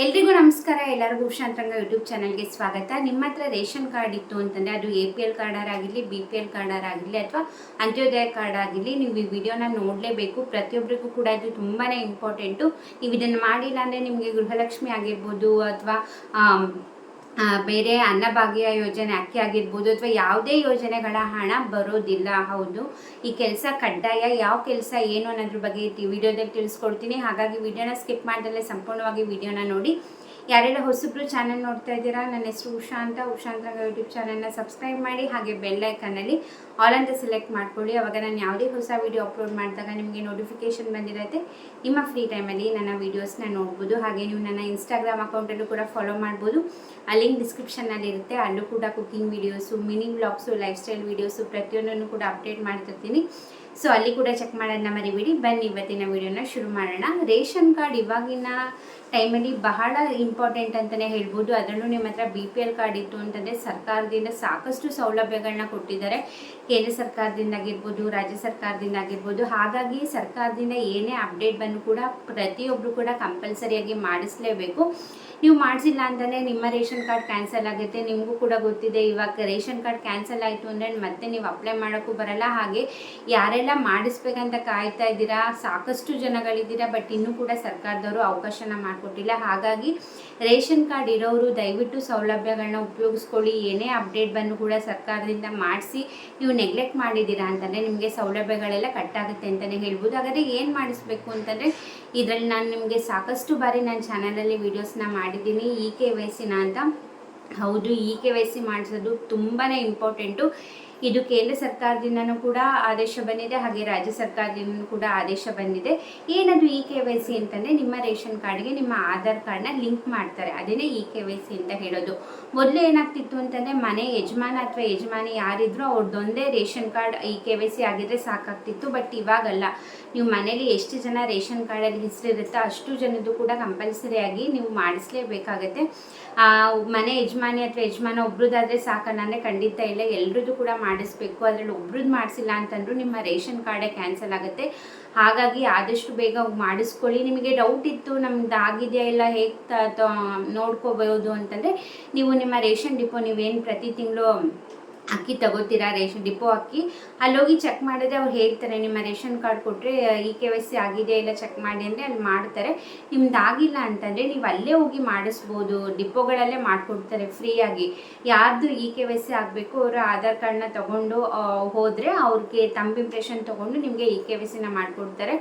ಎಲ್ರಿಗೂ ನಮಸ್ಕಾರ. ಎಲ್ಲರಿಗೂ ಉಷಾಂತರಂಗ ಯೂಟ್ಯೂಬ್ ಚಾನಲ್ಗೆ ಸ್ವಾಗತ. ನಿಮ್ಮ ಹತ್ರ ರೇಷನ್ ಕಾರ್ಡ್ ಇತ್ತು ಅಂತಂದರೆ ಅದು APL ಕಾರ್ಡರಾಗಿರಲಿ, BPL ಕಾರ್ಡರಾಗಿರಲಿ ಅಥವಾ ಅಂತ್ಯೋದಯ ಕಾರ್ಡ್ ಆಗಿರಲಿ, ನೀವು ಈ ವಿಡಿಯೋನ ನೋಡಲೇಬೇಕು. ಪ್ರತಿಯೊಬ್ಬರಿಗೂ ಕೂಡ ಇದು ತುಂಬಾ ಇಂಪಾರ್ಟೆಂಟು. ನೀವು ಇದನ್ನು ಮಾಡಿಲ್ಲ ಅಂದರೆ ನಿಮಗೆ ಗೃಹಲಕ್ಷ್ಮಿ ಆಗಿರ್ಬೋದು ಅಥವಾ ಬೇರೆ ಅನ್ನಭಾಗ್ಯ ಯೋಜನೆ ಅಕ್ಕಿ ಆಗಿರ್ಬೋದು ಅಥವಾ ಯಾವುದೇ ಯೋಜನೆಗಳ ಹಣ ಬರೋದಿಲ್ಲ. ಹೌದು, ಈ ಕೆಲಸ ಕಡ್ಡಾಯ. ಯಾವ ಕೆಲಸ ಏನು ಅನ್ನೋದ್ರ ಬಗ್ಗೆ ಈ ವಿಡಿಯೋದಲ್ಲಿ ತಿಳಿಸ್ಕೊಡ್ತೀನಿ. ಹಾಗಾಗಿ ವಿಡಿಯೋನ ಸ್ಕಿಪ್ ಮಾಡ್ದಲ್ಲೇ ಸಂಪೂರ್ಣವಾಗಿ ವಿಡಿಯೋನ ನೋಡಿ. ಯಾರೆಲ್ಲ ಹೊಸಬ್ರು ಚಾನಲ್ ನೋಡ್ತಾ ಇದ್ದೀರಾ, ನನ್ನ ಹೆಸರು ಉಷಾಂತರಂಗ ಯೂಟ್ಯೂಬ್ ಚಾನಲ್ನ ಸಬ್ಸ್ಕ್ರೈಬ್ ಮಾಡಿ, ಹಾಗೆ ಬೆಲ್ ಐಕನ್ನಲ್ಲಿ ಆಲ್ ಅಂತ ಸೆಲೆಕ್ಟ್ ಮಾಡ್ಕೊಳ್ಳಿ. ಅವಾಗ ನಾನು ಯಾವುದೇ ಹೊಸ ವೀಡಿಯೋ ಅಪ್ಲೋಡ್ ಮಾಡಿದಾಗ ನಿಮಗೆ ನೋಟಿಫಿಕೇಶನ್ ಬಂದಿರುತ್ತೆ. ನಿಮ್ಮ ಫ್ರೀ ಟೈಮಲ್ಲಿ ನನ್ನ ವೀಡಿಯೋಸ್ನ ನೋಡ್ಬೋದು. ಹಾಗೆ ನೀವು ನನ್ನ ಇನ್ಸ್ಟಾಗ್ರಾಮ್ ಅಕೌಂಟಲ್ಲೂ ಕೂಡ ಫಾಲೋ ಮಾಡ್ಬೋದು. ಆ ಲಿಂಕ್ ಡಿಸ್ಕ್ರಿಪ್ಷನ್ನಲ್ಲಿ ಇರುತ್ತೆ. ಅಲ್ಲೂ ಕೂಡ cooking videos, mini vlogs, life style videos ಪ್ರತಿಯೊಂದನ್ನು ಕೂಡ ಅಪ್ಡೇಟ್ ಮಾಡ್ತಿರ್ತೀನಿ. ಸೊ ಅಲ್ಲಿ ಕೂಡ ಚೆಕ್ ಮಾಡೋದನ್ನ ಮರಿಬೇಡಿ. ಬನ್ನಿ ಇವತ್ತಿನ ವಿಡಿಯೋನ ಶುರು ಮಾಡೋಣ. ರೇಷನ್ ಕಾರ್ಡ್ ಇವಾಗಿನ ಟೈಮಲ್ಲಿ ಬಹಳ ಇಂಪಾರ್ಟೆಂಟ್ ಅಂತಲೇ ಹೇಳ್ಬೋದು. ಅದರಲ್ಲೂ ನಿಮ್ಮ ಹತ್ರ BPL ಕಾರ್ಡ್ ಇತ್ತು ಅಂತಂದರೆ ಸರ್ಕಾರದಿಂದ ಸಾಕಷ್ಟು ಸೌಲಭ್ಯಗಳನ್ನ ಕೊಟ್ಟಿದ್ದಾರೆ. ಕೇಂದ್ರ ಸರ್ಕಾರದಿಂದ ಆಗಿರ್ಬೋದು, ರಾಜ್ಯ ಸರ್ಕಾರದಿಂದ ಆಗಿರ್ಬೋದು. ಹಾಗಾಗಿ ಸರ್ಕಾರದಿಂದ ಏನೇ ಅಪ್ಡೇಟ್ ಬಂದು ಕೂಡ ಪ್ರತಿಯೊಬ್ಬರು ಕೂಡ ಕಂಪಲ್ಸರಿಯಾಗಿ ಮಾಡಿಸಲೇಬೇಕು. ನೀವು ಮಾಡಿಸಿಲ್ಲ ಅಂತಂದರೆ ನಿಮ್ಮ ರೇಷನ್ ಕಾರ್ಡ್ ಕ್ಯಾನ್ಸಲ್ ಆಗುತ್ತೆ. ನಿಮಗೂ ಕೂಡ ಗೊತ್ತಿದೆ, ಇವಾಗ ರೇಷನ್ ಕಾರ್ಡ್ ಕ್ಯಾನ್ಸಲ್ ಆಯಿತು ಅಂದರೆ ಮತ್ತೆ ನೀವು ಅಪ್ಲೈ ಮಾಡೋಕ್ಕೂ ಬರಲ್ಲ. ಹಾಗೆ ಯಾರೆಲ್ಲ ಮಾಡಿಸ್ಬೇಕಂತ ಕಾಯ್ತಾ ಇದ್ದೀರಾ, ಸಾಕಷ್ಟು ಜನಗಳಿದ್ದೀರಾ, ಬಟ್ ಇನ್ನೂ ಕೂಡ ಸರ್ಕಾರದವರು ಅವಕಾಶನ ಮಾಡಿಕೊಟ್ಟಿಲ್ಲ. ಹಾಗಾಗಿ ರೇಷನ್ ಕಾರ್ಡ್ ಇರೋರು ದಯವಿಟ್ಟು ಸೌಲಭ್ಯಗಳನ್ನ ಉಪಯೋಗಿಸ್ಕೊಳ್ಳಿ. ಏನೇ ಅಪ್ಡೇಟ್ ಬಂದು ಕೂಡ ಸರ್ಕಾರದಿಂದ ಮಾಡಿಸಿ. ನೀವು ನೆಗ್ಲೆಕ್ಟ್ ಮಾಡಿದ್ದೀರಾ ಅಂತಂದರೆ ನಿಮಗೆ ಸೌಲಭ್ಯಗಳೆಲ್ಲ ಕಟ್ಟಾಗುತ್ತೆ ಅಂತಲೇ ಹೇಳ್ಬೋದು. ಹಾಗಾದರೆ ಏನು ಮಾಡಿಸ್ಬೇಕು ಅಂತಂದರೆ, ಇದರಲ್ಲಿ ನಾನು ನಿಮಗೆ ಸಾಕಷ್ಟು ಬಾರಿ ನನ್ನ ಚಾನಲಲ್ಲಿ ವೀಡಿಯೋಸ್ನ ಮಾಡಿದ್ದೀನಿ. KYC ಅಂತ. ಹೌದು, KYC ಮಾಡಿಸೋದು ತುಂಬಾ ಇಂಪಾರ್ಟೆಂಟು. ಇದು ಕೇಂದ್ರ ಸರ್ಕಾರದಿಂದನೂ ಕೂಡ ಆದೇಶ ಬಂದಿದೆ, ಹಾಗೆ ರಾಜ್ಯ ಸರ್ಕಾರದಿಂದನೂ ಕೂಡ ಆದೇಶ ಬಂದಿದೆ. ಏನದು KYC ಅಂತಂದರೆ, ನಿಮ್ಮ ರೇಷನ್ ಕಾರ್ಡ್ಗೆ ನಿಮ್ಮ ಆಧಾರ್ ಕಾರ್ಡ್ನ ಲಿಂಕ್ ಮಾಡ್ತಾರೆ. ಅದೇನೇ KYC ಅಂತ ಹೇಳೋದು. ಮೊದಲು ಏನಾಗ್ತಿತ್ತು ಅಂತಂದರೆ, ಮನೆ ಯಜಮಾನ ಅಥವಾ ಯಜಮಾನಿ ಯಾರಿದ್ರು ಅವ್ರದ್ದೊಂದೇ ರೇಷನ್ ಕಾರ್ಡ್ KYC ಆಗಿದ್ರೆ ಸಾಕಾಗ್ತಿತ್ತು. ಬಟ್ ಇವಾಗಲ್ಲ. ನೀವು ಮನೇಲಿ ಎಷ್ಟು ಜನ ರೇಷನ್ ಕಾರ್ಡಲ್ಲಿ ಹೆಸರಿರುತ್ತೋ ಅಷ್ಟು ಜನದ್ದು ಕೂಡ ಕಂಪಲ್ಸರಿಯಾಗಿ ನೀವು ಮಾಡಿಸಲೇಬೇಕಾಗತ್ತೆ. ಮನೆ ಯಜಮಾನಿ ಅಥವಾ ಯಜಮಾನ ಒಬ್ರದ್ದಾದರೆ ಸಾಕಲ್ಲ ಅಂದರೆ ಖಂಡಿತ ಇಲ್ಲ, ಎಲ್ರದ್ದು ಕೂಡ ಮಾಡಿಸ್ಬೇಕು. ಅದರಲ್ಲಿ ಒಬ್ರದ್ದು ಮಾಡಿಸಿಲ್ಲ ಅಂತಂದ್ರೂ ನಿಮ್ಮ ರೇಷನ್ ಕಾರ್ಡೇ ಕ್ಯಾನ್ಸಲ್ ಆಗುತ್ತೆ. ಹಾಗಾಗಿ ಆದಷ್ಟು ಬೇಗ ಮಾಡಿಸ್ಕೊಳ್ಳಿ. ನಿಮಗೆ ಡೌಟ್ ಇತ್ತು ನಮ್ದು ಆಗಿದೆಯಾ ಇಲ್ಲ ಹೇಗೆ ನೋಡ್ಕೋಬೋದು ಅಂತಂದರೆ, ನೀವು ನಿಮ್ಮ ರೇಷನ್ ಡಿಪೋ, ನೀವೇನು ಪ್ರತಿ ತಿಂಗಳು ಅಕ್ಕಿ ತಗೋತೀರಾ, ರೇಷನ್ ಡಿಪೋ ಅಕ್ಕಿ, ಅಲ್ಲೋಗಿ ಚೆಕ್ ಮಾಡಿದ್ರೆ ಅವ್ರು ಹೇಳ್ತಾರೆ. ನಿಮ್ಮ ರೇಷನ್ ಕಾರ್ಡ್ ಕೊಟ್ಟರೆ KYC ಆಗಿದೆಯಾ ಇಲ್ಲ ಚೆಕ್ ಮಾಡಿ ಅಂದರೆ ಅಲ್ಲಿ ಮಾಡ್ತಾರೆ. ನಿಮ್ದು ಆಗಿಲ್ಲ ಅಂತಂದರೆ ನೀವು ಅಲ್ಲೇ ಹೋಗಿ ಮಾಡಿಸ್ಬೋದು. ಡಿಪೋಗಳಲ್ಲೇ ಮಾಡಿಕೊಡ್ತಾರೆ ಫ್ರೀಯಾಗಿ. ಯಾರ್ದು KYC ಆಗಬೇಕು ಅವರು ಆಧಾರ್ ಕಾರ್ಡ್ನ ತೊಗೊಂಡು ಹೋದರೆ ಅವ್ರಿಗೆ ತಂಬ್ ಇಂಪ್ರೆಷನ್ ತೊಗೊಂಡು ನಿಮಗೆ KYCನ ಮಾಡಿಕೊಡ್ತಾರೆ.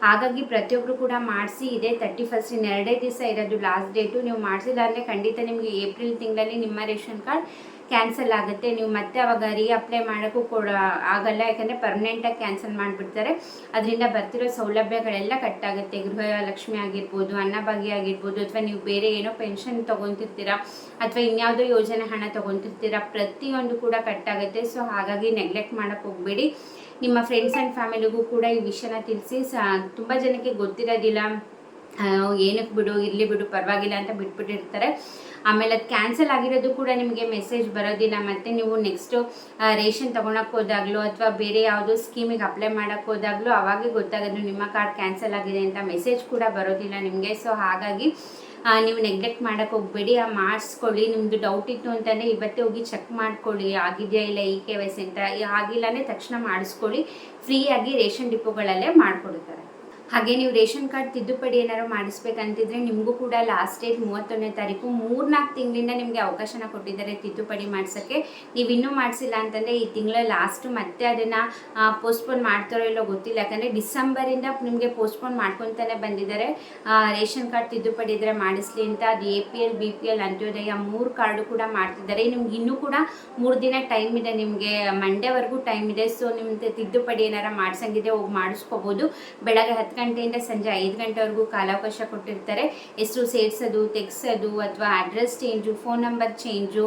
ಹಾಗಾಗಿ ಪ್ರತಿಯೊಬ್ಬರು ಕೂಡ ಮಾಡಿಸಿ. ಇದೇ 31 ಇನ್ನೆರಡೇ ದಿವಸ ಇರೋದು ಲಾಸ್ಟ್ ಡೇಟು. ನೀವು ಮಾಡಿಸಿಲ್ಲ ಅಂದರೆ ಖಂಡಿತ ನಿಮಗೆ ಏಪ್ರಿಲ್ ತಿಂಗಳಲ್ಲಿ ನಿಮ್ಮ ರೇಷನ್ ಕಾರ್ಡ್ ಕ್ಯಾನ್ಸಲ್ ಆಗುತ್ತೆ. ನೀವು ಮತ್ತೆ ಅವಾಗ ಅಪ್ಲೈ ಮಾಡೋಕ್ಕೂ ಕೂಡ ಆಗಲ್ಲ, ಯಾಕಂದರೆ ಪರ್ಮನೆಂಟಾಗಿ ಕ್ಯಾನ್ಸಲ್ ಮಾಡಿಬಿಡ್ತಾರೆ. ಅದರಿಂದ ಬರ್ತಿರೋ ಸೌಲಭ್ಯಗಳೆಲ್ಲ ಕಟ್ಟಾಗುತ್ತೆ. ಗೃಹಲಕ್ಷ್ಮಿ ಆಗಿರ್ಬೋದು, ಅನ್ನಭಾಗ್ಯ ಆಗಿರ್ಬೋದು, ಅಥವಾ ನೀವು ಬೇರೆ ಏನೋ ಪೆನ್ಷನ್ ತೊಗೊತಿರ್ತೀರಾ ಅಥವಾ ಇನ್ಯಾವುದೋ ಯೋಜನೆ ಹಣ ತೊಗೊತಿರ್ತೀರಾ, ಪ್ರತಿಯೊಂದು ಕೂಡ ಕಟ್ಟಾಗುತ್ತೆ. ಸೊ ಹಾಗಾಗಿ ನೆಗ್ಲೆಕ್ಟ್ ಮಾಡೋಕ್ಕೆ ಹೋಗಬೇಡಿ. ನಿಮ್ಮ ಫ್ರೆಂಡ್ಸ್ ಆ್ಯಂಡ್ ಫ್ಯಾಮಿಲಿಗೂ ಕೂಡ ಈ ವಿಷಯನ ತಿಳಿಸಿ. ತುಂಬ ಜನಕ್ಕೆ ಗೊತ್ತಿರೋದಿಲ್ಲ. ಏನಕ್ಕೆ ಬಿಡು, ಇರಲಿ ಬಿಡು, ಪರವಾಗಿಲ್ಲ ಅಂತ ಬಿಟ್ಬಿಟ್ಟಿರ್ತಾರೆ. ಆಮೇಲೆ ಅದು ಕ್ಯಾನ್ಸಲ್ ಆಗಿರೋದು ಕೂಡ ನಿಮಗೆ ಮೆಸೇಜ್ ಬರೋದಿಲ್ಲ. ಮತ್ತು ನೀವು ನೆಕ್ಸ್ಟು ರೇಷನ್ ತೊಗೊಳಕ್ಕೆ ಹೋದಾಗಲೂ ಅಥವಾ ಬೇರೆ ಯಾವುದೋ ಸ್ಕೀಮಿಗೆ ಅಪ್ಲೈ ಮಾಡೋಕ್ಕೆ ಹೋದಾಗಲೂ ಅವಾಗೇ ಗೊತ್ತಾಗೋದು ನಿಮ್ಮ ಕಾರ್ಡ್ ಕ್ಯಾನ್ಸಲ್ ಆಗಿದೆ ಅಂತ. ಮೆಸೇಜ್ ಕೂಡ ಬರೋದಿಲ್ಲ ನಿಮಗೆ. ಸೊ ಹಾಗಾಗಿ ನೀವು ನೆಗ್ಲೆಕ್ಟ್ ಮಾಡೋಕ್ಕೆ ಹೋಗಬೇಡಿ. ಮಾಡಿಸ್ಕೊಳ್ಳಿ. ನಿಮ್ಮದು ಡೌಟ್ ಇತ್ತು ಅಂತಂದರೆ ಇವತ್ತೇ ಹೋಗಿ ಚೆಕ್ ಮಾಡ್ಕೊಳ್ಳಿ, ಆಗಿದೆಯಾ ಇಲ್ಲ KYC ಅಂತ. ಆಗಿಲ್ಲ ಅಂದರೆ ತಕ್ಷಣ ಮಾಡಿಸ್ಕೊಳ್ಳಿ. ಫ್ರೀಯಾಗಿ ರೇಷನ್ ಡಿಪೋಗಳಲ್ಲೇ ಮಾಡಿಕೊಡ್ತಾರೆ. ಹಾಗೆ ನೀವು ರೇಷನ್ ಕಾರ್ಡ್ ತಿದ್ದುಪಡಿ ಏನಾದ್ರು ಮಾಡಿಸ್ಬೇಕಂತಿದ್ರೆ ನಿಮಗೂ ಕೂಡ ಲಾಸ್ಟ್ ಡೇಟ್ 31ನೇ ತಾರೀಕು. 3-4 ತಿಂಗಳಿಂದ ನಿಮಗೆ ಅವಕಾಶನ ಕೊಟ್ಟಿದ್ದಾರೆ ತಿದ್ದುಪಡಿ ಮಾಡಿಸೋಕ್ಕೆ. ನೀವು ಇನ್ನೂ ಮಾಡಿಸಿಲ್ಲ ಅಂತಂದರೆ ಈ ತಿಂಗಳ ಲಾಸ್ಟು ಮತ್ತೆ ಅದನ್ನು ಪೋಸ್ಟ್ಪೋನ್ ಮಾಡ್ತಾರೋ ಇಲ್ಲೋ ಗೊತ್ತಿಲ್ಲ. ಯಾಕಂದರೆ ಡಿಸೆಂಬರಿಂದ ನಿಮಗೆ ಪೋಸ್ಟ್ಪೋನ್ ಮಾಡ್ಕೊತಾನೆ ಬಂದಿದ್ದಾರೆ. ರೇಷನ್ ಕಾರ್ಡ್ ತಿದ್ದುಪಡಿ ಇದ್ದರೆ ಮಾಡಿಸ್ಲಿ ಅಂತ. ಅದು APL, BPL, ಅಂತ್ಯೋದಯ 3 ಕಾರ್ಡು ಕೂಡ ಮಾಡ್ತಿದ್ದಾರೆ. ನಿಮ್ಗೆ ಇನ್ನೂ ಕೂಡ 3 ದಿನ ಟೈಮ್ ಇದೆ. ನಿಮಗೆ ಮಂಡೇವರೆಗೂ ಟೈಮ್ ಇದೆ. ಸೊ ನಿಮ್ಮದು ತಿದ್ದುಪಡಿ ಏನಾರು ಮಾಡಿಸಂಗಿದೆ ಹೋಗಿ ಮಾಡಿಸ್ಕೋಬೋದು. ಬೆಳಗ್ಗೆ 10 ಗಂಟೆಯಿಂದ ಸಂಜೆ 5 ಗಂಟೆವರೆಗೂ ಕಾಲಾವಕಾಶ ಕೊಟ್ಟಿರ್ತಾರೆ. ಹೆಸರು ಸೇರಿಸೋದು, ತೆಗೆಸೋದು, ಅಥವಾ address change, phone number change,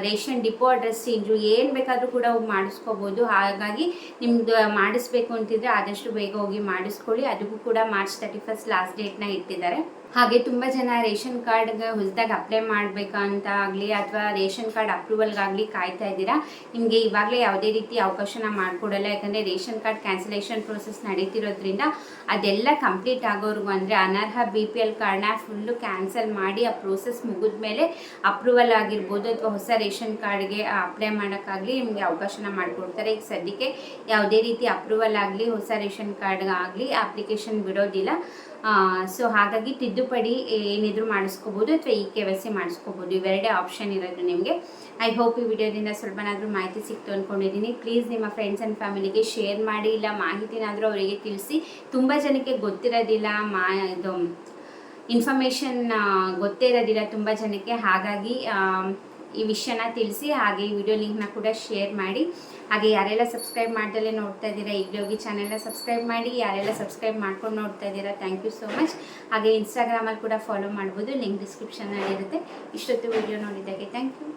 ration depot address change, ಏನು ಬೇಕಾದರೂ ಕೂಡ ಹೋಗಿ ಮಾಡಿಸ್ಕೋಬೋದು. ಹಾಗಾಗಿ ನಿಮ್ಮದು ಮಾಡಿಸ್ಬೇಕು ಅಂತಿದ್ರೆ ಆದಷ್ಟು ಬೇಗ ಹೋಗಿ ಮಾಡಿಸ್ಕೊಳ್ಳಿ. ಅದಕ್ಕೂ ಕೂಡ ಮಾರ್ಚ್ 31 ಲಾಸ್ಟ್ ಡೇಟ್ನ ಇಟ್ಟಿದ್ದಾರೆ. ಹಾಗೆ ತುಂಬ ಜನ ರೇಷನ್ ಕಾರ್ಡ್ಗೆ ಹೊಸದಾಗಿ ಅಪ್ಲೈ ಮಾಡಬೇಕಂತ ಆಗಲಿ ಅಥವಾ ರೇಷನ್ ಕಾರ್ಡ್ ಅಪ್ರೂವಲ್ಗಾಗಲಿ ಕಾಯ್ತಾ ಇದ್ದೀರಾ. ನಿಮಗೆ ಇವಾಗಲೇ ಯಾವುದೇ ರೀತಿ ಅವಕಾಶನ ಮಾಡಿಕೊಡಲ್ಲ. ಯಾಕಂದರೆ ರೇಷನ್ ಕಾರ್ಡ್ ಕ್ಯಾನ್ಸಲೇಷನ್ ಪ್ರೋಸೆಸ್ ನಡೀತಿರೋದ್ರಿಂದ ಅದೆಲ್ಲ ಕಂಪ್ಲೀಟ್ ಆಗೋರ್ಗು ಅಂದರೆ ಅನರ್ಹ BPL ಕಾರ್ಡ್ನ ಫುಲ್ಲು ಕ್ಯಾನ್ಸಲ್ ಮಾಡಿ ಆ ಪ್ರೋಸೆಸ್ ಮುಗಿದ ಮೇಲೆ ಅಪ್ರೂವಲ್ ಆಗಿರ್ಬೋದು ಅಥವಾ ಹೊಸ ರೇಷನ್ ಕಾರ್ಡ್ಗೆ ಅಪ್ಲೈ ಮಾಡೋಕ್ಕಾಗಲಿ ನಿಮಗೆ ಅವಕಾಶನ ಮಾಡಿಕೊಡ್ತಾರೆ. ಈಗ ಸದ್ಯಕ್ಕೆ ಯಾವುದೇ ರೀತಿ ಅಪ್ರೂವಲ್ ಆಗಲಿ ಹೊಸ ರೇಷನ್ ಕಾರ್ಡ್ಗಾಗಲಿ ಅಪ್ಲಿಕೇಶನ್ ಬಿಡೋದಿಲ್ಲ. ಸೊ ಹಾಗಾಗಿ ತಿದ್ದುಪಡಿ ಏನಿದ್ರು ಮಾಡಿಸ್ಕೋಬೋದು ಅಥವಾ KYC ಮಾಡಿಸ್ಕೋಬೋದು. ಇವೆರಡೇ ಆಪ್ಷನ್ ಇರೋದು ನಿಮಗೆ. ಐ ಹೋಪ್ ಈ ವಿಡಿಯೋದಿಂದ ಸ್ವಲ್ಪನಾದರೂ ಮಾಹಿತಿ ಸಿಕ್ತು ಅಂದ್ಕೊಂಡಿದ್ದೀನಿ. ಪ್ಲೀಸ್ ನಿಮ್ಮ ಫ್ರೆಂಡ್ಸ್ ಆ್ಯಂಡ್ ಫ್ಯಾಮಿಲಿಗೆ ಶೇರ್ ಮಾಡಿ, ಇಲ್ಲ ಮಾಹಿತಿನಾದರೂ ಅವರಿಗೆ ತಿಳಿಸಿ. ತುಂಬ ಜನಕ್ಕೆ ಗೊತ್ತಿರೋದಿಲ್ಲ, ಇದು ಇನ್ಫಾರ್ಮೇಷನ್ ಗೊತ್ತೇ ಇರೋದಿಲ್ಲ ತುಂಬ ಜನಕ್ಕೆ. ಹಾಗಾಗಿ ಈ ವಿಷಯನ ತಿಳಿಸಿ. ಹಾಗೆ ಈ ವಿಡಿಯೋ ಲಿಂಕ್ನ ಕೂಡ ಶೇರ್ ಮಾಡಿ. ಹಾಗೆ ಯಾರೆಲ್ಲ ಸಬ್ಸ್ಕ್ರೈಬ್ ಮಾಡ್ದಲ್ಲೇ ನೋಡ್ತಾ ಇದ್ದೀರಾ ಈಗಲೇ ಹೋಗಿ ಚಾನೆಲ್ನ ಸಬ್ಸ್ಕ್ರೈಬ್ ಮಾಡಿ. ಯಾರೆಲ್ಲ ಸಬ್ಸ್ಕ್ರೈಬ್ ಮಾಡ್ಕೊಂಡು ನೋಡ್ತಾ ಇದ್ದೀರಾ ಥ್ಯಾಂಕ್ ಯು ಸೋ ಮಚ್. ಹಾಗೆ ಇನ್ಸ್ಟಾಗ್ರಾಮಲ್ಲಿ ಕೂಡ ಫಾಲೋ ಮಾಡ್ಬೋದು, ಲಿಂಕ್ ಡಿಸ್ಕ್ರಿಪ್ಷನಲ್ಲಿ ಇರುತ್ತೆ. ಇಷ್ಟೊತ್ತು ವಿಡಿಯೋ ನೋಡಿದ್ದಾಗೆ ಥ್ಯಾಂಕ್ ಯು.